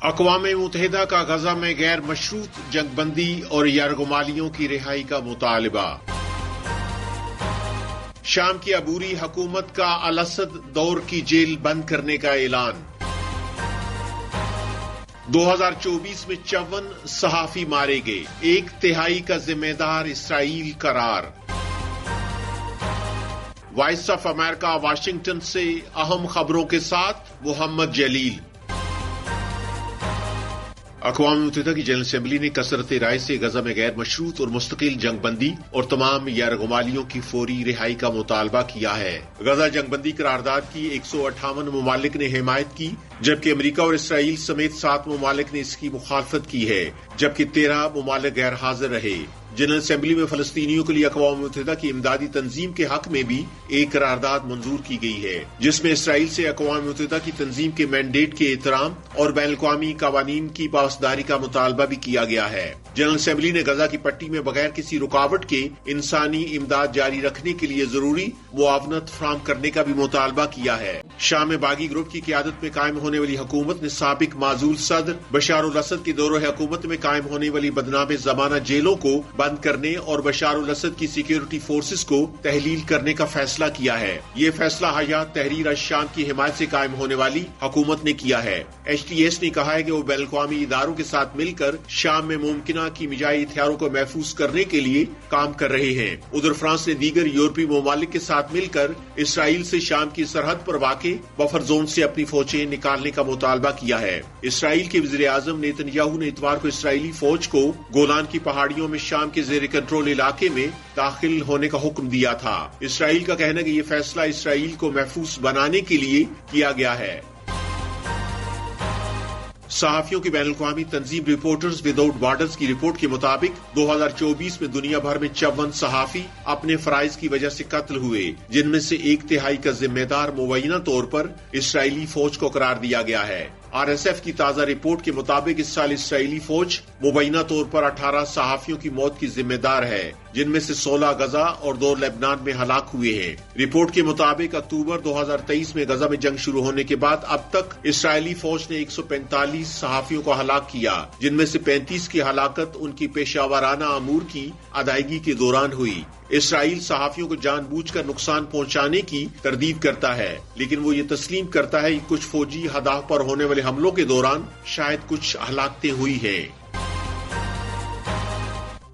اقوام متحدہ کا غزہ میں غیر مشروط جنگ بندی اور یرغمالیوں کی رہائی کا مطالبہ۔ شام کی عبوری حکومت کا الاسد دور کی جیل بند کرنے کا اعلان۔ 2024 میں 54 صحافی مارے گئے، 1/3 کا ذمہ دار اسرائیل قرار۔ وائس آف امریکہ واشنگٹن سے اہم خبروں کے ساتھ محمد جلیل۔ اقوام متحدہ کی جنرل اسمبلی نے کثرت رائے سے غزہ میں غیر مشروط اور مستقل جنگ بندی اور تمام یرغمالیوں کی فوری رہائی کا مطالبہ کیا ہے۔ غزہ جنگ بندی قرارداد کی 158 ممالک نے حمایت کی، جبکہ امریکہ اور اسرائیل سمیت 7 ممالک نے اس کی مخالفت کی ہے، جبکہ 13 ممالک غیر حاضر رہے۔ جنرل اسمبلی میں فلسطینیوں کے لیے اقوام متحدہ کی امدادی تنظیم کے حق میں بھی ایک قرارداد منظور کی گئی ہے، جس میں اسرائیل سے اقوام متحدہ کی تنظیم کے مینڈیٹ کے احترام اور بین الاقوامی قوانین کی پاسداری کا مطالبہ بھی کیا گیا ہے۔ جنرل اسمبلی نے غزہ کی پٹی میں بغیر کسی رکاوٹ کے انسانی امداد جاری رکھنے کے لیے ضروری معاونت فراہم کرنے کا بھی مطالبہ کیا ہے۔ شام میں باغی گروپ کی قیادت میں قائم ہونے والی حکومت نے سابق معزول صدر بشار الاسد کے دور حکومت میں قائم ہونے والی بدنام زمانہ جیلوں کو بند کرنے اور بشار الاسد کی سیکیورٹی فورسز کو تحلیل کرنے کا فیصلہ کیا ہے۔ یہ فیصلہ حیات تحریر الشام کی حمایت سے قائم ہونے والی حکومت نے کیا ہے۔ ایچ ٹی ایس نے کہا ہے کہ وہ بین الاقوامی اداروں کے ساتھ مل کر شام میں ممکنہ کیمیائی ہتھیاروں کو محفوظ کرنے کے لیے کام کر رہے ہیں۔ ادھر فرانس نے دیگر یورپی ممالک کے ساتھ مل کر اسرائیل سے شام کی سرحد پر واقع بفر زون سے اپنی فوجیں نکالنے کا مطالبہ کیا ہے۔ اسرائیل کے وزیر اعظم نیتن یاہو نے اتوار کو اسرائیلی فوج کو گولان کی پہاڑیوں میں شام کے زیر کنٹرول علاقے میں داخل ہونے کا حکم دیا تھا۔ اسرائیل کا کہنا ہے کہ یہ فیصلہ اسرائیل کو محفوظ بنانے کے لیے کیا گیا ہے۔ صحافیوں کی بین الاقوامی تنظیم رپورٹرز وداؤٹ بارڈرز کی رپورٹ کے مطابق 2024 میں دنیا بھر میں 54 صحافی اپنے فرائض کی وجہ سے قتل ہوئے، جن میں سے 1/3 کا ذمہ دار مبینہ طور پر اسرائیلی فوج کو قرار دیا گیا ہے۔ آر ایس ایف کی تازہ رپورٹ کے مطابق اس سال اسرائیلی فوج مبینہ طور پر 18 صحافیوں کی موت کی ذمہ دار ہے، جن میں سے 16 غزہ اور 2 لبنان میں ہلاک ہوئے ہیں۔ رپورٹ کے مطابق اکتوبر 2023 میں غزہ میں جنگ شروع ہونے کے بعد اب تک اسرائیلی فوج نے 145 صحافیوں کو ہلاک کیا، جن میں سے 35 کی ہلاکت ان کی پیشہ ورانہ امور کی ادائیگی کے دوران ہوئی۔ اسرائیل صحافیوں کو جان بوجھ کر نقصان پہنچانے کی تردید کرتا ہے، لیکن وہ یہ تسلیم کرتا ہے کہ کچھ فوجی اہداف پر ہونے والے حملوں کے دوران شاید کچھ ہلاکتیں ہوئی ہیں۔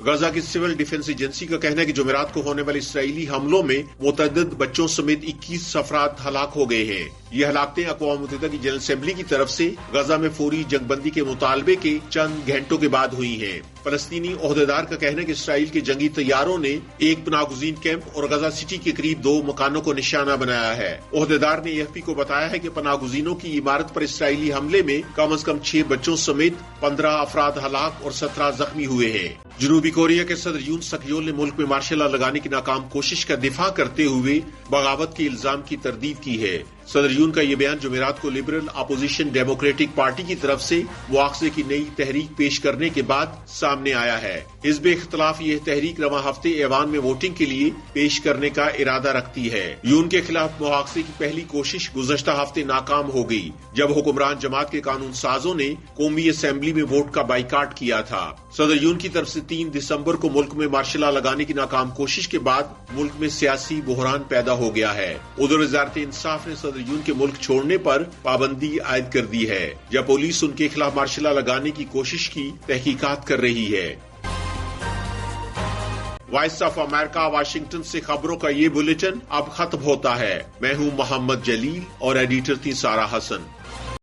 غزہ کی سول ڈیفنس ایجنسی کا کہنا ہے کہ جمعرات کو ہونے والے اسرائیلی حملوں میں متعدد بچوں سمیت 21 افراد ہلاک ہو گئے ہیں۔ یہ ہلاکتیں اقوام متحدہ کی جنرل اسمبلی کی طرف سے غزہ میں فوری جنگ بندی کے مطالبے کے چند گھنٹوں کے بعد ہوئی ہیں۔ فلسطینی عہدیدار کا کہنا ہے کہ اسرائیل کے جنگی طیاروں نے ایک پناہ گزین کیمپ اور غزہ سٹی کے قریب 2 مکانوں کو نشانہ بنایا ہے۔ عہدیدار نے اے ایف پی کو بتایا ہے کہ پناہ گزینوں کی عمارت پر اسرائیلی حملے میں کم از کم 6 بچوں سمیت 15 افراد ہلاک اور 17 زخمی ہوئے ہیں۔ جنوبی کوریا کے صدر یون سک یول نے ملک میں مارشل لا لگانے کی ناکام کوشش کا دفاع کرتے ہوئے بغاوت کے الزام کی تردید کی ہے۔ صدر یون کا یہ بیان جمعرات کو لبرل اپوزیشن ڈیموکریٹک پارٹی کی طرف سے مواخذے کی نئی تحریک پیش کرنے کے بعد سامنے آیا ہے۔ حزب اختلاف یہ تحریک رواں ہفتے ایوان میں ووٹنگ کے لیے پیش کرنے کا ارادہ رکھتی ہے۔ یون کے خلاف مواخذے کی پہلی کوشش گزشتہ ہفتے ناکام ہو گئی، جب حکمران جماعت کے قانون سازوں نے قومی اسمبلی میں ووٹ کا بائیکاٹ کیا تھا۔ صدر یون کی طرف سے 3 دسمبر کو ملک میں مارشل لا لگانے کی ناکام کوشش کے بعد ملک میں سیاسی بحران پیدا ہو گیا ہے۔ ادھر وزارت انصاف نے صدر یون کے ملک چھوڑنے پر پابندی عائد کر دی ہے، جب پولیس ان کے خلاف مارشل لا لگانے کی کوشش کی تحقیقات کر رہی ہے۔ وائس آف امریکہ واشنگٹن سے خبروں کا یہ بلیٹن اب ختم ہوتا ہے۔ میں ہوں محمد جلیل اور ایڈیٹر تھی سارہ حسن۔